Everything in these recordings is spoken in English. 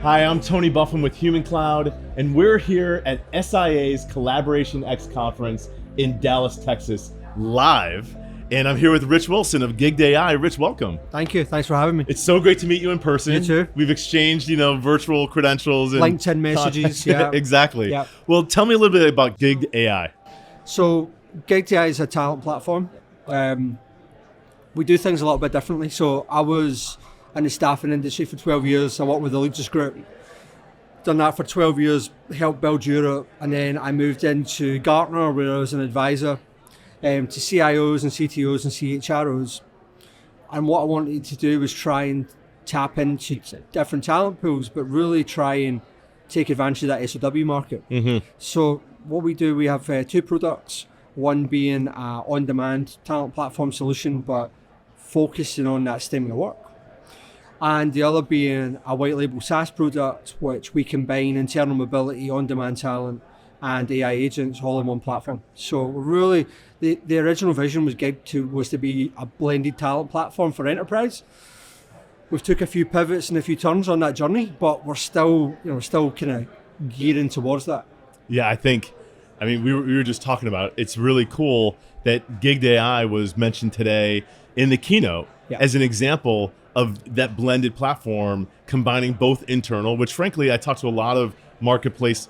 Hi, I'm Tony Buffin with Human Cloud, and we're here at SIA's CollaborationX conference in Dallas, Texas, live. And I'm here with Rich Wilson of Gigged.ai. Rich, welcome. Thank you. Thanks for having me. It's so great to meet you in person. You too. We've exchanged, virtual credentials and LinkedIn messages. Yeah, exactly. Yeah. Well, tell me a little bit about Gigged.ai. So Gigged.ai is a talent platform. We do things a little bit differently. So I was in the staffing industry for 12 years. I worked with the Legis Group. Done that for 12 years, helped build Europe, and then I moved into Gartner, where I was an advisor to CIOs and CTOs and CHROs. And what I wanted to do was try and tap into different talent pools, but really try and take advantage of that SOW market. Mm-hmm. So what we do, we have two products, one being an on-demand talent platform solution, but focusing on that statement of work. And the other being a white label SaaS product, which we combine internal mobility, on-demand talent, and AI agents all in one platform. So really, the original vision was to be a blended talent platform for enterprise. We've took a few pivots and a few turns on that journey, but we're still kind of gearing towards that. Yeah, we were just talking about it. It's really cool that Gigged.ai was mentioned today in the keynote as an example of that blended platform combining both internal, which frankly, I talked to a lot of marketplace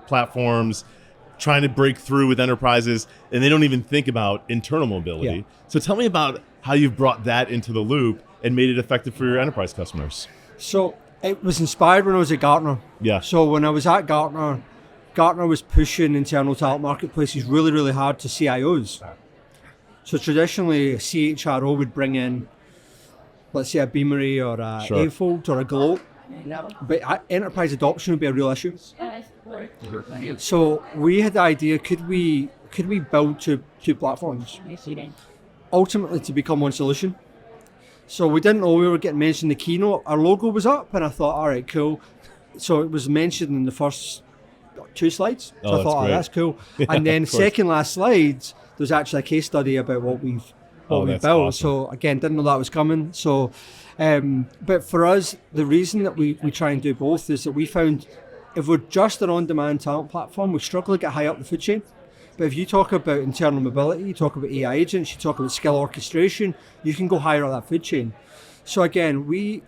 platforms trying to break through with enterprises, and they don't even think about internal mobility. Yeah. So tell me about how you've brought that into the loop and made it effective for your enterprise customers. So it was inspired when I was at Gartner. Yeah. So when I was at Gartner was pushing internal talent marketplaces really, really hard to CIOs. So traditionally, a CHRO would bring in, let's say, a Beamery or a Afold or a Glow. But enterprise adoption would be a real issue. So we had the idea, could we build two platforms ultimately to become one solution? So we didn't know we were getting mentioned in the keynote. Our logo was up and I thought, all right, cool. So it was mentioned in the first 2 slides. So I thought, that's cool. Yeah, and then second last slides, there's actually a case study about what we've built. Awesome. So again, didn't know that was coming. So, but for us, the reason that we try and do both is that we found if we're just an on-demand talent platform, we struggle to get high up the food chain. But if you talk about internal mobility, you talk about AI agents, you talk about skill orchestration, you can go higher up that food chain. So again, we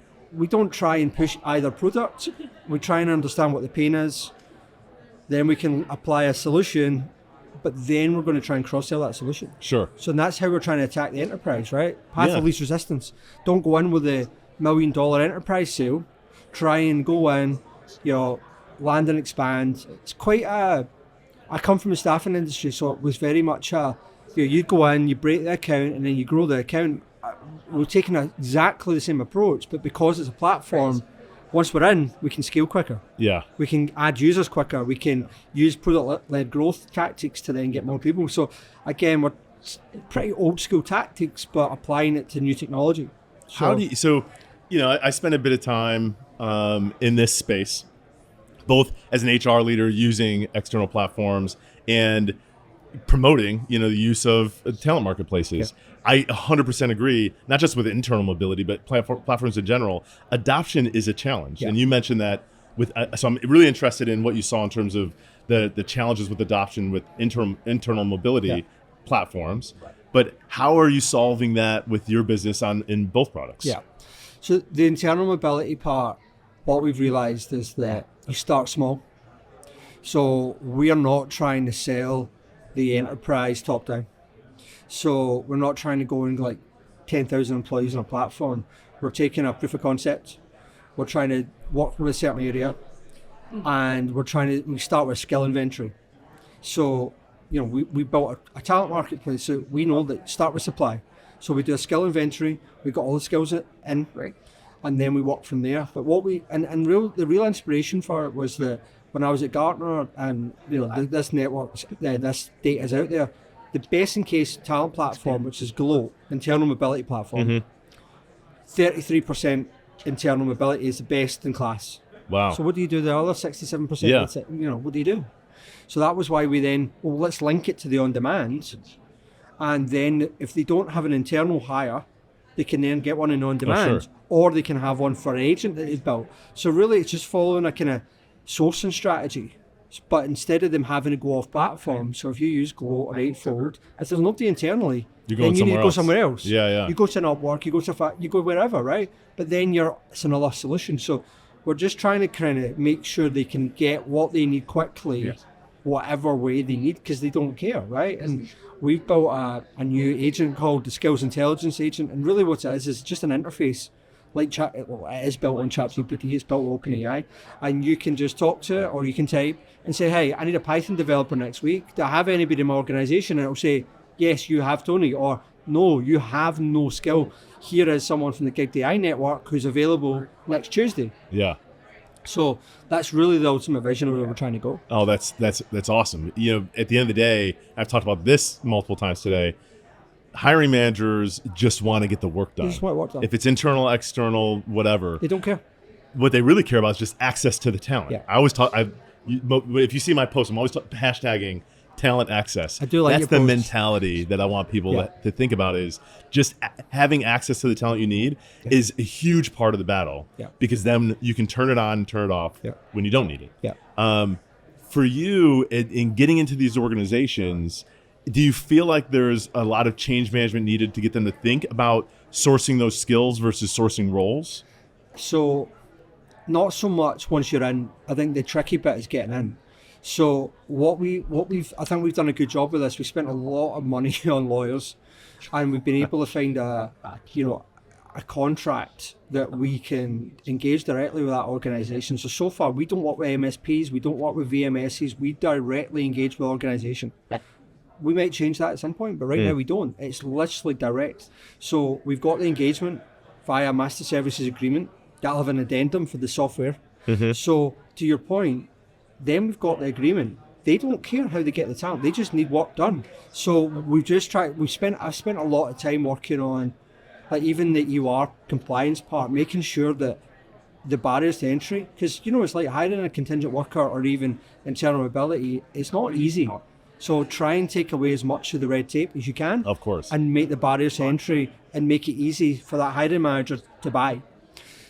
don't try and push either product. We try and understand what the pain is. Then we can apply a solution, but then we're going to try and cross-sell that solution. Sure. So that's how we're trying to attack the enterprise, right? Path of least resistance. Don't go in with a $1 million enterprise sale. Try and go in, land and expand. It's quite I come from the staffing industry, so it was very much you go in, you break the account, and then you grow the account. We're taking exactly the same approach, but because it's a platform, once we're in, we can scale quicker. Yeah. We can add users quicker. We can use product-led growth tactics to then get more people. So again, we're pretty old school tactics, but applying it to new technology. I spent a bit of time in this space, both as an HR leader using external platforms and promoting, the use of talent marketplaces. Yeah. I 100% agree, not just with internal mobility, but platforms in general. Adoption is a challenge. Yeah. And you mentioned that so I'm really interested in what you saw in terms of the challenges with adoption with internal mobility platforms. Right. But how are you solving that with your business in both products? Yeah. So the internal mobility part, what we've realized is that you start small. So we are not trying to sell the enterprise top down. So we're not trying to go in like 10,000 employees on a platform. We're taking a proof of concept. We're trying to work with a certain area, and we start with skill inventory. So, we built a talent marketplace, so we know that start with supply. So we do a skill inventory. We've got all the skills in, right, and then we work from there. But the real inspiration for it was that when I was at Gartner, and this network, this data is out there. The best in case talent platform, which is Glow, internal mobility platform, 33% internal mobility is the best in class. Wow. So what do you do the other 67%? Yeah. What do you do? So that was why we then, let's link it to the on-demand. And then if they don't have an internal hire, they can then get one in on Oh, demand, sure. or they can have one for an agent that they've built. So really, it's just following a kind of sourcing strategy. But instead of them having to go off platform, so if you use Glow or Eightfold, if there's nobody internally, You're then going you need to somewhere go else. somewhere else. Yeah. You go to an Upwork, you go to you go wherever, right? But then it's another solution. So we're just trying to kind of make sure they can get what they need quickly, whatever way they need, because they don't care, right? And we've built a new agent called the Skills Intelligence Agent, and really what it is just an interface. Like it is built on ChatGPT, it's built on OpenAI, and you can just talk to it, or you can type and say, hey, I need a Python developer next week. Do I have anybody in my organization? And it'll say, yes, you have Tony, or no, you have no skill. Here is someone from the Gigged.ai network who's available next Tuesday. Yeah. So that's really the ultimate vision of where we're trying to go. Oh, that's awesome. You know, at the end of the day, I've talked about this multiple times today. Hiring managers just want to get the work done. They just want work done. If it's internal, external, whatever, They don't care. what they really care about is just access to the talent. Yeah. I always talk. If you see my post, I'm always hashtagging talent access. I do like That's your the posts. mentality that I want people Yeah. to think about. Is just having access to the talent you need is a huge part of the battle. Yeah. Because then you can turn it on and turn it off when you don't need it. Yeah. For you, in getting into these organizations, do you feel like there's a lot of change management needed to get them to think about sourcing those skills versus sourcing roles? So not so much once you're in. I think the tricky bit is getting in. So I think we've done a good job with this. We spent a lot of money on lawyers, and we've been able to find a contract that we can engage directly with that organization. So far we don't work with MSPs, we don't work with VMSs, we directly engage with organization. We might change that at some point, but right now we don't. It's literally direct. So we've got the engagement via master services agreement. That'll have an addendum for the software. So to your point, then we've got the agreement. They don't care how they get the talent. They just need work done. So I've spent a lot of time working on, like, even the EUR compliance part, making sure that the barriers to entry, because it's like hiring a contingent worker or even internal mobility, it's not easy. So try and take away as much of the red tape as you can. Of course. And make the barriers to entry and make it easy for that hiring manager to buy.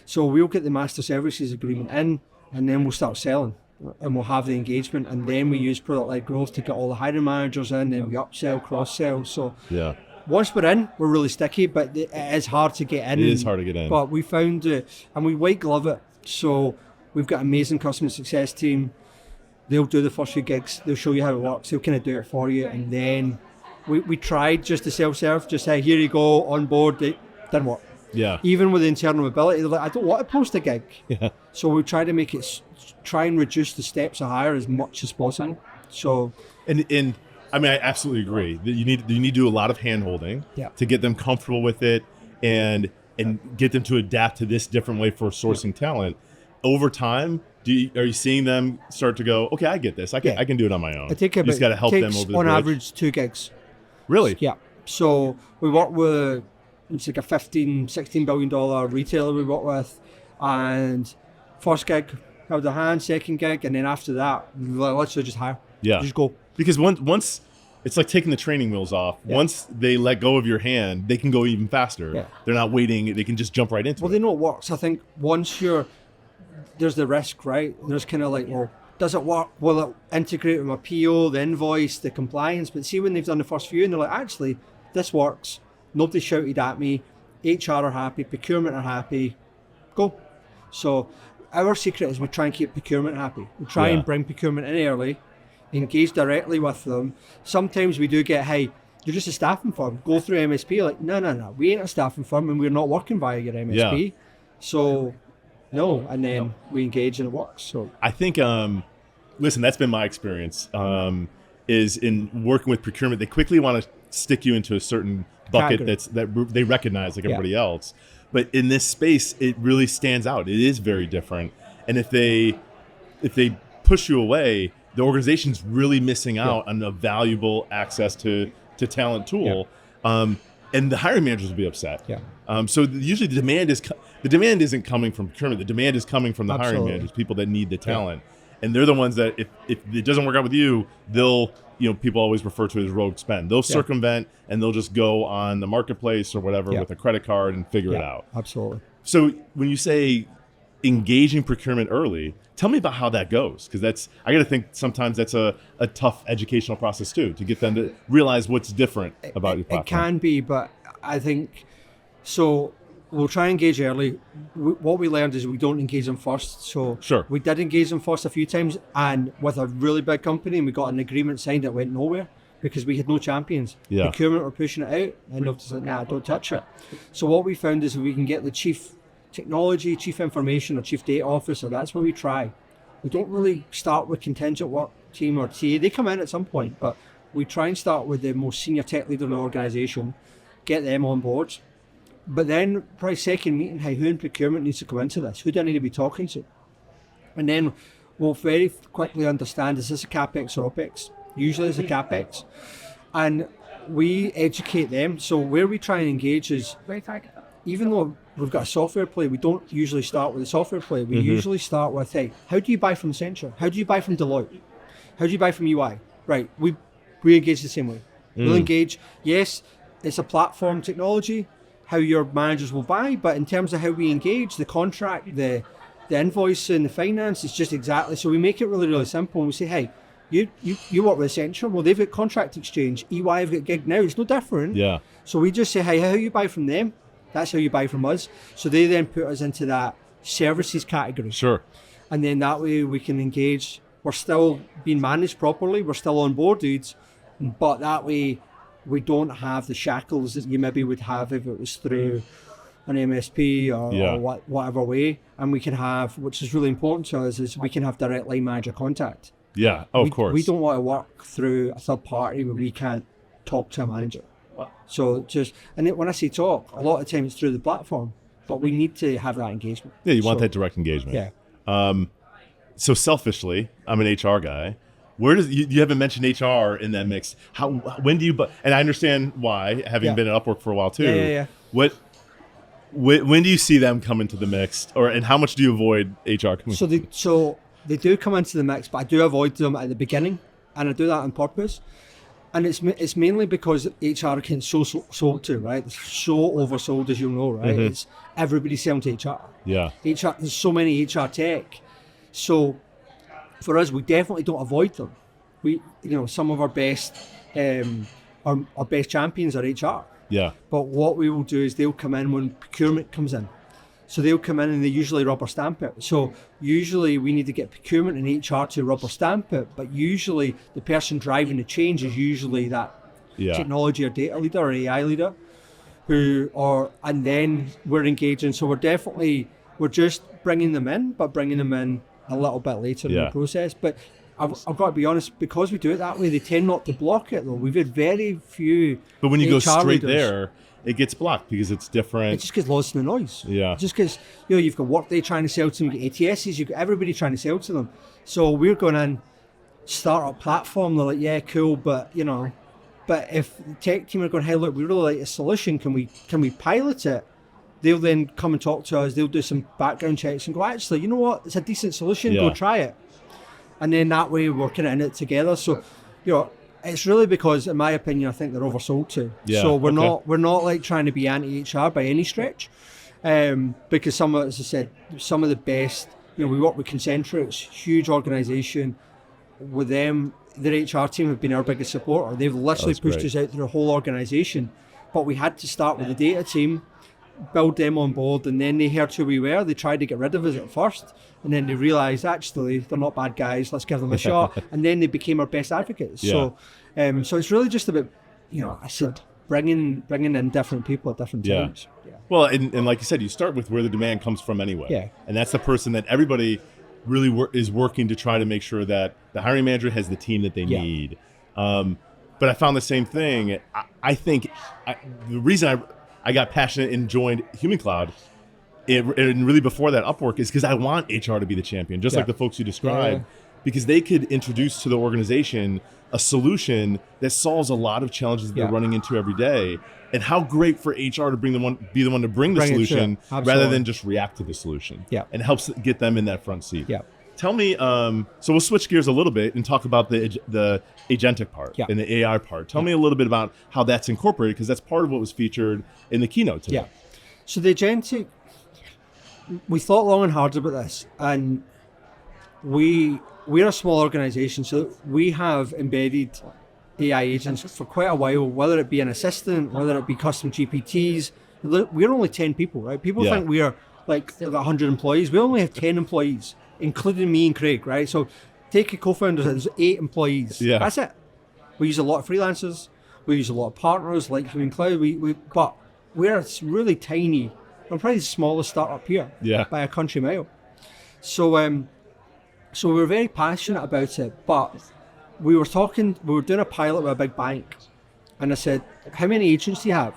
So we'll get the master services agreement in, and then we'll start selling. And we'll have the engagement, and then we use product-led growth to get all the hiring managers in, and we upsell, cross-sell. So Yeah. once we're in, we're really sticky, but it is hard to get in. It is hard to get in. But we found it, and we white glove it. So we've got an amazing customer success team. They'll do the first few gigs. They'll show you how it works. They'll kind of do it for you. And then we tried just to self-serve, just say, here you go, on board. It didn't work. Yeah. Even with internal mobility, they're like, I don't want to post a gig. Yeah. So we try to make it, try and reduce the steps of hire as much as possible. So, And I mean, I absolutely agree that you need to do a lot of hand holding to get them comfortable with it and get them to adapt to this different way for sourcing talent. Over time, are you seeing them start to go, okay, I get this. I can do it on my own. I think you just got to help them over the on bridge. average 2 gigs. Really? Yeah. So we work with, it's like a $16 billion retailer we work with, and first gig held a hand, second gig, and then after that, let's just hire. Yeah. Just go. Because once it's like taking the training wheels off. Yeah. Once they let go of your hand, they can go even faster. Yeah. They're not waiting. They can just jump right into Well, it. they know it works. I think once there's the risk, right? There's kind of like, well, does it work? Will it integrate with my PO, the invoice, the compliance? But see, when they've done the first few and they're like, actually, this works. Nobody shouted at me. HR are happy. Procurement are happy. Go. So our secret is we try and keep procurement happy. We try Yeah. and bring procurement in early, engage directly with them. Sometimes we do get, hey, you're just a staffing firm. Go through MSP. Like, no. We ain't a staffing firm and we're not working via your MSP. Yeah. So, no. And then we engage and it works. So I think, listen, that's been my experience, is in working with procurement. They quickly want to stick you into a certain bucket Category. that they recognize like Yeah. everybody else. But in this space, it really stands out. It is very different. And if they push you away, the organization's really missing out on a valuable access to talent tool. And the hiring managers will be upset. Yeah. So usually the demand isn't coming from procurement. The demand is coming from the hiring Absolutely. managers, people that need the talent. And they're the ones that if it doesn't work out with you, they'll people always refer to it as rogue spend. They'll circumvent and they'll just go on the marketplace or whatever with a credit card and figure it out. Absolutely. So when you say engaging procurement early, tell me about how that goes, because I got to think sometimes that's a tough educational process too, to get them to realize what's different about your platform. It can be, but I think so. We'll try and engage early. What we learned is we don't engage them first. So we did engage them first a few times, and with a really big company, and we got an agreement signed that went nowhere because we had no champions. Procurement were pushing it out, and they're just like, nah, don't touch it. So what we found is we can get the chief technology, chief information, or chief data officer. That's what we try. We don't really start with contingent work team or TA. They come in at some point, but we try and start with the most senior tech leader in the organization, get them on board. But then, probably second meeting, hey, who in procurement needs to come into this? Who do I need to be talking to? And then we'll very quickly understand, is this a CapEx or OpEx? Usually it's a CapEx. And we educate them. So where we try and engage is, even though we've got a software play, we don't usually start with a software play. We usually start with, hey, how do you buy from Accenture? How do you buy from Deloitte? How do you buy from UI? Right, we engage the same way. We'll engage, yes, it's a platform technology, how your managers will buy, but in terms of how we engage, the contract, the invoice and the finance, it's just exactly. So we make it really, really simple. And we say, hey, you work with Accenture, well, they've got contract exchange, EY have got Gig now, it's no different. So we just say, hey, how you buy from them, that's how you buy from us. So they then put us into that services category. And then that way we can engage. We're still being managed properly, we're still onboarded, but that way we don't have the shackles that you maybe would have if it was through an MSP or whatever way. And we can have, which is really important to us, is we can have direct line manager contact. Of course. We don't want to work through a third party where we can't talk to a manager. So and when I say talk, a lot of times it's through the platform, but we need to have that engagement. You want that direct engagement. So selfishly, I'm an HR guy. Where does you haven't mentioned HR in that mix? When do you? And I understand why, having been at Upwork for a while too. When do you see them come into the mix, and how much do you avoid HR coming? So they do come into the mix, but I do avoid them at the beginning, and I do that on purpose. And it's mainly because HR can sold to, right? It's so oversold, as you know, right? It's everybody's selling to HR. HR, there's so many HR tech. So for us, we definitely don't avoid them. Some of our best champions are HR. But what we will do is they'll come in when procurement comes in. So they'll come in and they usually rubber stamp it. So usually we need to get procurement and HR to rubber stamp it, but usually the person driving the change is usually that technology or data leader or AI leader and then we're engaging. So we're just bringing them in, but bringing them in a little bit later in the process. But I've got to be honest, because we do it that way, they tend not to block it though. We've had very few. But when you HR go straight leaders, there, it gets blocked because it's different. It just gets lost in the noise. Just because you've got Workday trying to sell to them, you've got ATSs, you've got everybody trying to sell to them. So we're going in, start a platform. They're like, yeah, cool, but if the tech team are going, hey, look, we really like a solution. Can we pilot it? They'll then come and talk to us. They'll do some background checks and go, actually, you know what? It's a decent solution. Go try it. And then that way we're kind of in it together. So, it's really because, in my opinion, I think they're oversold too. So we're not like trying to be anti-HR by any stretch, because as I said, some of the best. We work with Concentrix, huge organisation. With them, their HR team have been our biggest supporter. They've literally pushed us out through the whole organisation. But we had to start with the data team, build them on board, and then they heard who we were. They tried to get rid of us at first, and then they realised actually they're not bad guys. Let's give them a shot. And then they became our best advocates. So it's really just about I said bringing in different people at different times. Well, and like you said, you start with where the demand comes from anyway. And that's the person that everybody really is working to try to make sure that the hiring manager has the team that they need. But I found the same thing. I think the reason I got passionate and joined Human Cloud, and really before that Upwork, is because I want HR to be the champion, just like the folks you described, because they could introduce to the organization a solution that solves a lot of challenges that they're running into every day. And how great for HR to be the one to bring the solution rather than just react to the solution. And helps get them in that front seat. Tell me, so we'll switch gears a little bit and talk about the agentic part Yeah. and the AI part. Tell me a little bit about how that's incorporated, because that's part of what was featured in the keynote today. Yeah. So the agentic, we thought long and hard about this, and we're a small organization, so we have embedded AI agents for quite a while, whether it be an assistant, whether it be custom GPTs. We're only 10 people, right? People think we are like 100 employees. We only have 10 employees, including me and Craig, right? So take a co-founder, there's 8 employees. Yeah. That's it. We use a lot of freelancers. We use a lot of partners like Human Cloud. But we're really tiny. We're probably the smallest startup here by a country mile. So so we were very passionate about it, but we were doing a pilot with a big bank, and I said, how many agents do you have?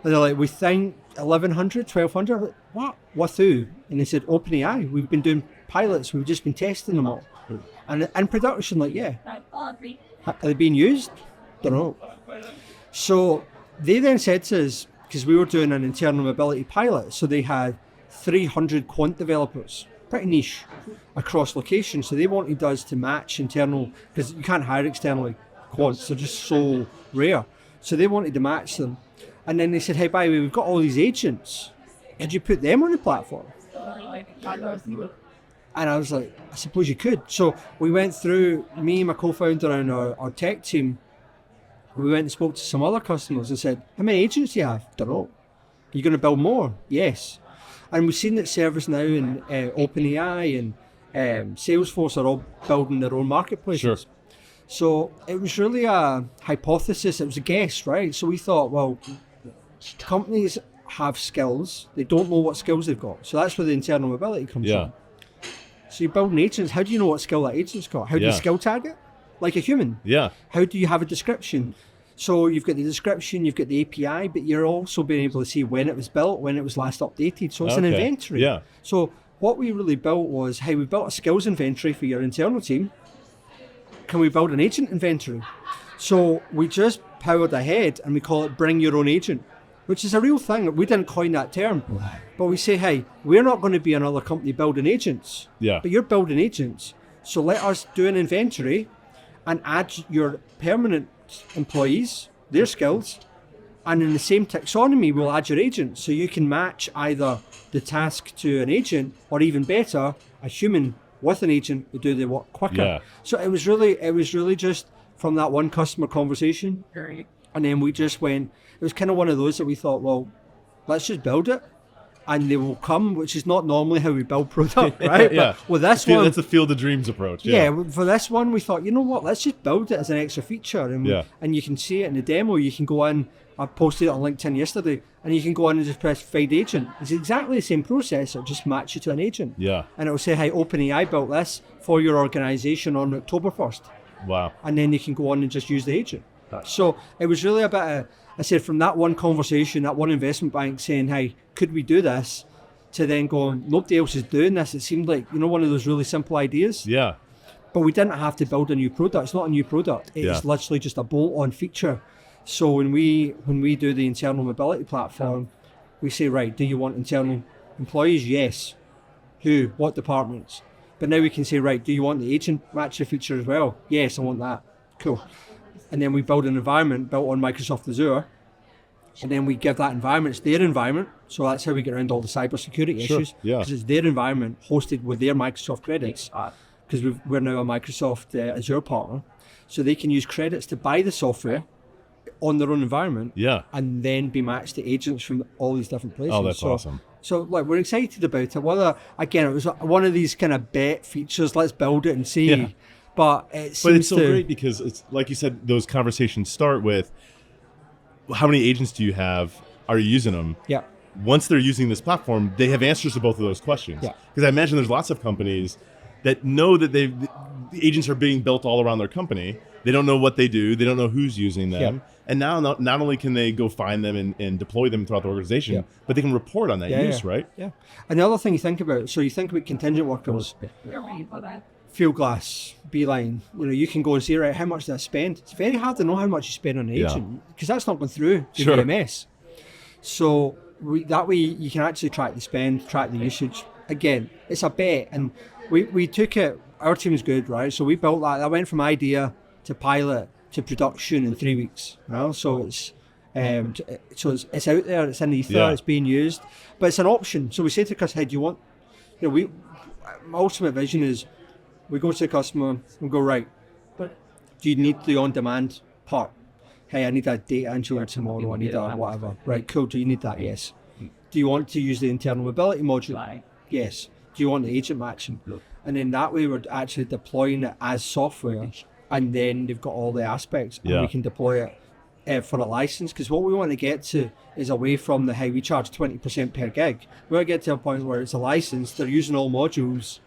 And they're like, we think 1,100, 1,200. Like, what? What who? And they said, OpenAI. We've been doing pilots. We've just been testing them all. And in production, like, yeah. Are they being used? Don't know. So they then said to us, because we were doing an internal mobility pilot, so they had 300 quant developers, pretty niche, across locations. So they wanted us to match internal, because you can't hire externally quants, they're just so rare. So they wanted to match them. And then they said, hey, by the way, we've got all these agents. Could you put them on the platform? And I was like, I suppose you could. So we went through, me and my co-founder and our tech team, we went and spoke to some other customers and said, how many agents do you have? Don't know. Are you going to build more? Yes. And we've seen that ServiceNow and OpenAI and Salesforce are all building their own marketplaces. Sure. So it was really a hypothesis, it was a guess, right? So we thought, well, companies have skills, they don't know what skills they've got. So that's where the internal mobility comes from. So you're building agents, how do you know what skill that agent's got? How do you skill tag it? Like a human. Yeah. How do you have a description? So you've got the description, you've got the API, but you're also being able to see when it was built, when it was last updated. So it's an inventory. Yeah. So what we really built was, hey, we built a skills inventory for your internal team. Can we build an agent inventory? So we just powered ahead and we call it bring your own agent, which is a real thing. We didn't coin that term, but we say, hey, we're not going to be another company building agents, but you're building agents. So let us do an inventory and add your permanent employees, their skills, and in the same taxonomy, we'll add your agent. So you can match either the task to an agent, or even better, a human with an agent to do the work quicker. Yeah. So it was really just from that one customer conversation. And then we just went, it was kind of one of those that we thought, well, let's just build it and they will come, which is not normally how we build product, right? Yeah. But with this one, that's the field of dreams approach. yeah, for this one, we thought, you know what, let's just build it as an extra feature. And, and you can see it in the demo. You can go in, I posted it on LinkedIn yesterday, and you can go in and just press find agent. It's exactly the same process, it'll just match you to an agent. Yeah. And it'll say, hey, OpenAI built this for your organization on October 1st. Wow. And then you can go on and just use the agent. So it was really about, I said, from that one conversation, that one investment bank saying, hey, could we do this? To then going, nobody else is doing this. It seemed like, one of those really simple ideas. Yeah. But we didn't have to build a new product. It's not a new product. It's literally just a bolt-on feature. So when we do the internal mobility platform, we say, right, do you want internal employees? Yes. Who? What departments? But now we can say, right, do you want the agent matcher feature as well? Yes, I want that. Cool. And then we build an environment built on Microsoft Azure. And then we give that environment, it's their environment. So that's how we get around all the cybersecurity issues. Because it's their environment hosted with their Microsoft credits. Because we're now a Microsoft Azure partner. So they can use credits to buy the software on their own environment. And then be matched to agents from all these different places. Oh, that's awesome. So like we're excited about it. Whether, again, it was one of these kind of bet features, let's build it and see. Yeah. But it's so great because it's like you said, those conversations start with how many agents do you have? Are you using them? Yeah. Once they're using this platform, they have answers to both of those questions. Yeah. Because I imagine there's lots of companies that know that the agents are being built all around their company. They don't know what they do. They don't know who's using them. Yeah. And now not only can they go find them and deploy them throughout the organization, but they can report on that use, right? Yeah. And the other thing you think about, so you think about contingent workers, Fieldglass, Beeline, you can go and say, right, how much did I spend? It's very hard to know how much you spend on an agent because that's not going through the VMS. So that way you can actually track the spend, track the usage. again, it's a bet, and we took it. Our team is good, right? So we built that. I went from idea to pilot to production in 3 weeks. You know? So it's it's out there. It's in the ether. Yeah. It's being used, but it's an option. So we say to the customer, "Hey, do you want?" My ultimate vision is, we go to the customer and go, right, but do you need the on-demand part? Hey, I need that data entry tomorrow. I need that whatever. Right, cool. Do you need that? Yes. Do you want to use the internal mobility module? Yes. Do you want the agent matching? And then that way we're actually deploying it as software, and then they've got all the aspects, and we can deploy it for a license. Because what we want to get to is away from the, hey, we charge 20% per gig. We want to get to a point where it's a license, they're using all modules,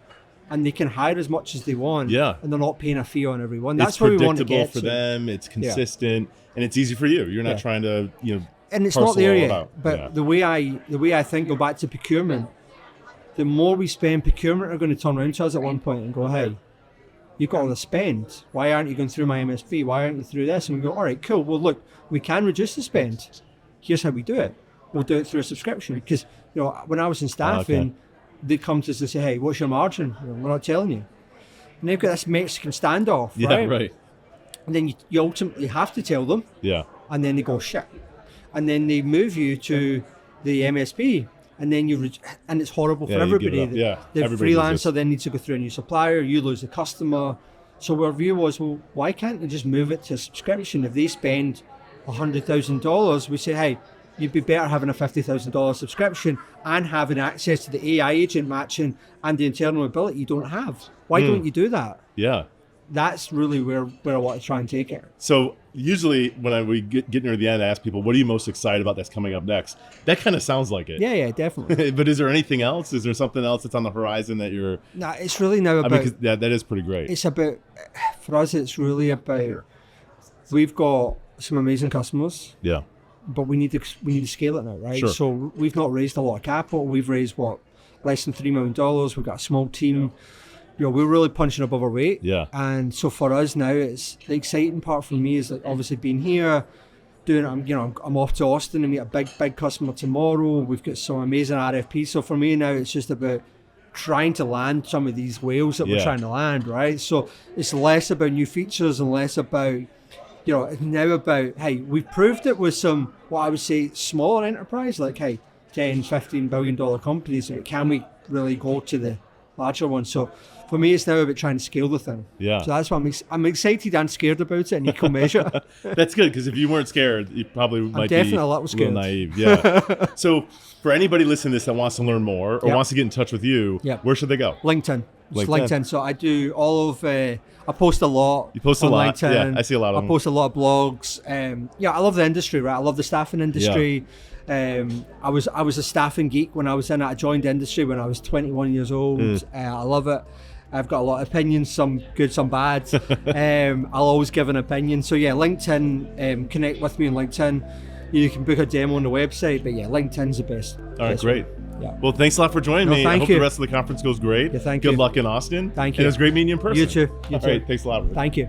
and they can hire as much as they want, and they're not paying a fee on every one. That's where we want to get to. It's predictable for them, it's consistent, and it's easy for you. You're not trying to, and it's not there yet. But the way I think, go back to procurement, the more we spend, procurement are going to turn around to us at one point and go, hey, you've got all the spend. Why aren't you going through my MSP? Why aren't you through this? And we go, all right, cool. Well, look, we can reduce the spend. Here's how we do it. We'll do it through a subscription. Because when I was in staffing, they come to us and say, hey, what's your margin? We're not telling you. And they've got this Mexican standoff, right? And then you ultimately have to tell them. Yeah. And then they go, shit. And then they move you to the MSP. And then and it's horrible for everybody. The freelancer then needs to go through a new supplier. You lose the customer. So our view was, well, why can't they just move it to a subscription? If they spend $100,000, we say, hey, you'd be better having a $50,000 subscription and having access to the AI agent matching and the internal mobility you don't have. Why don't you do that? Yeah. That's really where I want to try and take it. So usually when we get near the end, I ask people, what are you most excited about that's coming up next? That kind of sounds like it. Yeah, definitely. But is there anything else? Is there something else that's on the horizon that you're... No, it's really now about... that is pretty great. It's about, for us, it's really about, we've got some amazing customers. Yeah. But we need to scale it now, right? Sure. So we've not raised a lot of capital. We've raised, less than $3 million. We've got a small team. We're really punching above our weight. Yeah. And so for us now, it's the exciting part for me is obviously being here, I'm off to Austin to meet a big customer tomorrow. We've got some amazing RFPs. So for me now, it's just about trying to land some of these whales that we're trying to land, right? So it's less about new features and less about, it's now about, hey, we've proved it with some, what I would say, smaller enterprise, like, hey, $10, $15 billion companies. Can we really go to the larger ones? So for me, it's now about trying to scale the thing. Yeah. So that's what I'm excited and scared about it in equal measure. That's good, because if you weren't scared, you probably might be a little naive. Yeah. So for anybody listening to this that wants to learn more or wants to get in touch with you, where should they go? LinkedIn. LinkedIn. So I do all of, I post a lot. You post a lot. LinkedIn. Yeah, I see a lot of them. I post a lot of blogs. I love the industry, right? I love the staffing industry. I was a staffing geek when I was in it. I joined the industry when I was 21 years old. I love it. I've got a lot of opinions, some good, some bad. I'll always give an opinion. So LinkedIn, connect with me on LinkedIn. You can book a demo on the website, but LinkedIn's the best. All right, great. Yeah. Well, thanks a lot for joining me. I hope the rest of the conference goes great. Yeah, thank you. Good luck in Austin. Thank you. And it was great meeting you in person. You too. All right, thanks a lot. Thank you.